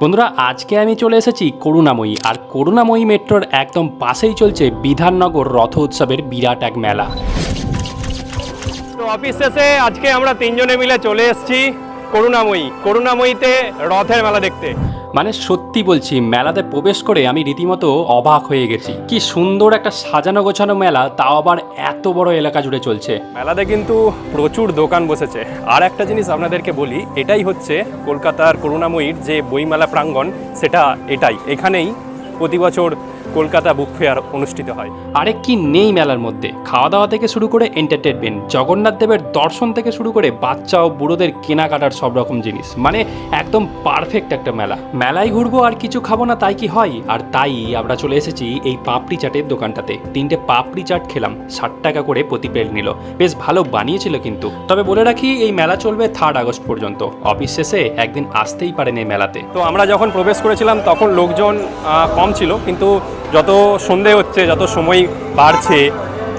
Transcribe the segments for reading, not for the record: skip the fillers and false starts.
বন্ধুরা, আজকে আমি চলে এসেছি করুণাময়ী, আর করুণাময়ী মেট্রোর একদম পাশেই চলছে বিধাননগর রথ উৎসবের বিরাট এক মেলা। তো অফিস শেষে আজকে আমরা তিনজনে মিলে চলে এসেছি করুণাময়ীতে রথের মেলা দেখতে। মানে সত্যি বলছি, মেলাতে প্রবেশ করে আমি রীতিমতো অবাক হয়ে গেছি। কি সুন্দর একটা সাজানো গোছানো মেলা, তাও আবার এত বড় এলাকা জুড়ে চলছে। মেলাতে কিন্তু প্রচুর দোকান বসেছে। আর একটা জিনিস আপনাদেরকে বলি, এটাই হচ্ছে কলকাতার করুণাময়ীর যে বইমেলা প্রাঙ্গণ, সেটা এখানেই প্রতি বছর কলকাতা বুক ফেয়ার অনুষ্ঠিত হয়। আরে কি নেই মেলার মধ্যে! খাওয়া দাওয়া থেকে শুরু করে এন্টারটেনমেন্ট, জগন্নাথ দেবের দর্শন থেকে শুরু করে বাচ্চা ও বুড়োদের কেনাকাটার সব রকম জিনিস, মানে একদম পারফেক্ট একটা মেলা। মেলায় ঘুরবো আর কিছু খাবো না, তাই কি হয়? আর তাই আমরা চলে এসেছি এই পাপড়ি চাটের দোকানটাতে। 3টে পাপড়ি চাট খেলাম, 60 টাকা করে প্রতি প্লেট নিল। বেশ ভালো বানিয়েছিল কিন্তু। তবে বলে রাখি, এই মেলা চলবে 3 আগস্ট পর্যন্ত। অফিস শেষে একদিন আসতেই পারেন এই মেলাতে। তো আমরা যখন প্রবেশ করেছিলাম তখন লোকজন কম ছিল, কিন্তু যত সন্ধে হচ্ছে, যত সময় বাড়ছে,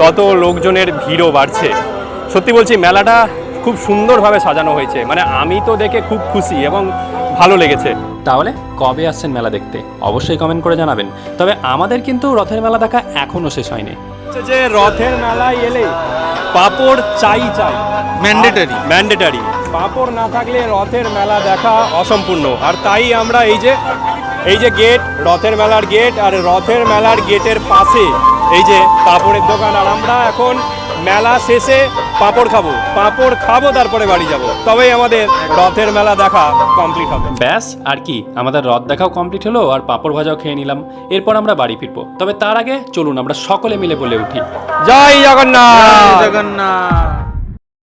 তত লোকজনের ভিড়ও বাড়ছে। সত্যি বলছি, মেলাটা খুব সুন্দরভাবে সাজানো হয়েছে। মানে আমি তো দেখে খুব খুশি এবং ভালো লেগেছে। তাহলে কবে আসছেন মেলা দেখতে? অবশ্যই কমেন্ট করে জানাবেন। তবে আমাদের কিন্তু রথের মেলা দেখা এখনও শেষ হয়নি। যে রথের মেলায় এলে পাঁপড় চাই ম্যান্ডেটারি। পাঁপড় না থাকলে রথের মেলা দেখা অসম্পূর্ণ। আর তাই আমরা এই যে গেট, রথের মেলার গেট, আর রথের মেলার গেটের পাশে এই যে পাঁপড়ের দোকান। আর আমরা এখন মেলা শেষে পাঁপড় খাবো, তারপরে বাড়ি যাব। তবেই আমাদের রথের মেলা দেখা কমপ্লিট হবে। ব্যাস, আর কি, আমাদের রথ দেখাও কমপ্লিট হলো, আর পাঁপড় ভাজাও খেয়ে নিলাম। এরপর আমরা বাড়ি ফিরবো। তবে তার আগে চলুন আমরা সকলে মিলে বলে উঠি, জয় জগন্নাথ। জগন্নাথ।